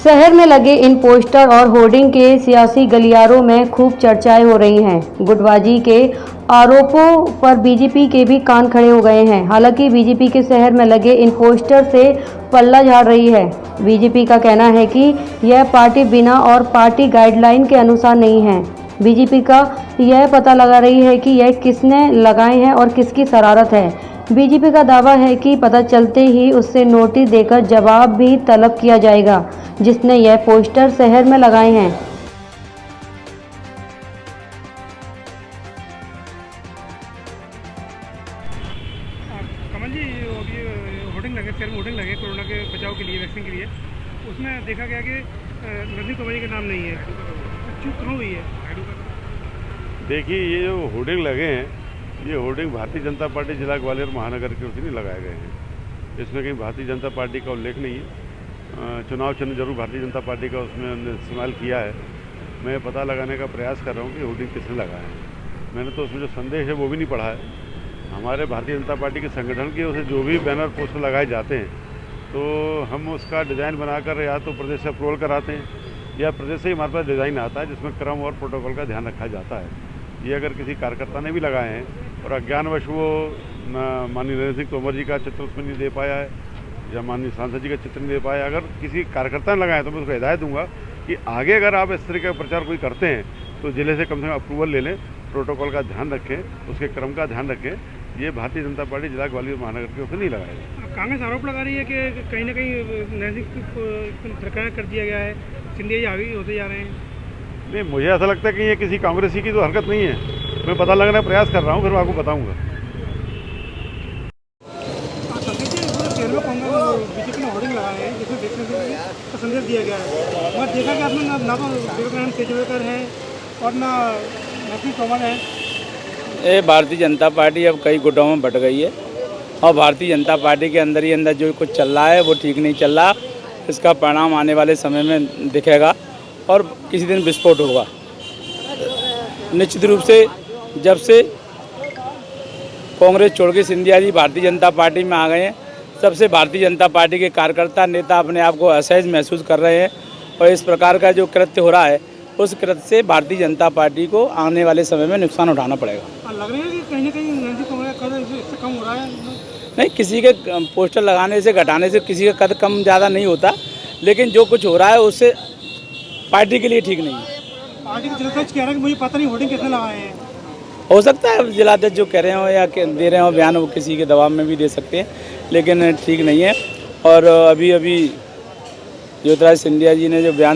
शहर में लगे इन पोस्टर और होर्डिंग के सियासी गलियारों में खूब चर्चाएं हो रही हैं। गुटबाजी के आरोपों पर बीजेपी के भी कान खड़े हो गए हैं। हालांकि बीजेपी के शहर में लगे इन पोस्टर से पल्ला झाड़ रही है। बीजेपी का कहना है कि यह पार्टी बिना और पार्टी गाइडलाइन के अनुसार नहीं है। बीजेपी का यह पता लगा रही है कि यह किसने लगाए हैं और किसकी शरारत है। बीजेपी का दावा है कि पता चलते ही उससे नोटिस देकर जवाब भी तलब किया जाएगा, जिसने यह पोस्टर शहर में लगाए हैं। कमल जी, अभी होर्डिंग लगे, शहर में होर्डिंग लगे कोरोना के बचाव के लिए, वैक्सीन के लिए। उसमें देखा गया कि नर्सिंग कंपनी का नाम नहीं है। चूक कहाँ हुई है? देखिए, ये जो होर्डिंग लगे हैं, ये होर्डिंग भारतीय जनता पार्टी जिला ग्वालियर महानगर की ओर से नहीं लगाए गए हैं। इसमें कहीं भारतीय जनता पार्टी का उल्लेख नहीं है। चुनाव चिन्ह जरूर भारतीय जनता पार्टी का उसमें इस्तेमाल किया है। मैं पता लगाने का प्रयास कर रहा हूँ कि होर्डिंग किसने लगाए हैं। मैंने तो उसमें जो संदेश है वो भी नहीं पढ़ा है। हमारे भारतीय जनता पार्टी के संगठन की ओर से जो भी बैनर पोस्टर लगाए जाते हैं, तो हम उसका डिज़ाइन बनाकर या तो प्रदेश से अप्रूवल कराते हैं या प्रदेश से ही हमारे पास डिज़ाइन आता है जिसमें क्रम और प्रोटोकॉल का ध्यान रखा जाता है। ये अगर किसी कार्यकर्ता ने भी लगाए हैं और अज्ञानवश वो माननीय नरेंद्र सिंह तोमर जी का चित्र उसमें नहीं दे पाया है या माननीय सांसद जी का चित्र नहीं दे पाया, अगर किसी कार्यकर्ता ने लगाया तो मैं उसको हिदायत दूंगा कि आगे अगर आप इस तरह का प्रचार कोई करते हैं तो जिले से कम अप्रूवल ले लें, प्रोटोकॉल का ध्यान रखें, उसके क्रम का ध्यान रखें। ये भारतीय जनता पार्टी जिला ग्वालियर महानगर की ओर से नहीं लगाएगा। कांग्रेस आरोप लगा रही है कि कहीं ना कहीं नर्सिंग सरकार कर दिया गया है, सिंधिया जी हावी होते जा रहे हैं। नहीं, मुझे ऐसा लगता है कि ये किसी कांग्रेसी की तो हरकत नहीं है। मैं पता लगाने का प्रयास कर रहा हूँ, फिर मैं आपको बताऊँगा। बीजेपी ने होर्डिंग लगाए हैं जिसमें देखने का संदेश दिया गया है। मैं देखा कि आपने ना तो विवेकानंद सेजवेकर है और ना नरसिंह तोमर है। ये भारतीय जनता पार्टी अब कई गुटों में बट गई है और भारतीय जनता पार्टी के अंदर ही अंदर जो कुछ चल रहा है वो ठीक नहीं चल रहा। इसका परिणाम आने वाले समय में दिखेगा और किसी दिन विस्फोट होगा। निश्चित रूप से जब से कांग्रेस छोड़ के सिंधिया जी भारतीय जनता पार्टी में आ गए हैं, सबसे भारतीय जनता पार्टी के कार्यकर्ता नेता अपने आप को असहज महसूस कर रहे हैं और इस प्रकार का जो कृत्य हो रहा है उस कृत्य से भारतीय जनता पार्टी को आने वाले समय में नुकसान उठाना पड़ेगा। लग रहा है कि कहीं ना कहीं इससे कम हो रहा है। नहीं, किसी के पोस्टर लगाने से घटाने से किसी का कद कम ज़्यादा नहीं होता, लेकिन जो कुछ हो रहा है उससे पार्टी के लिए ठीक नहीं है। पार्टी के जिलाध्यक्ष कह रहे हैं कि मुझे पता नहीं होर्डिंग किसने लगाए हैं। हो सकता है जिलाध्यक्ष जो कह रहे हो या दे रहे हो बयान, वो किसी के दबाव में भी दे सकते हैं, लेकिन ठीक नहीं है। और अभी ज्योतिराज सिंधिया जी ने जो बयान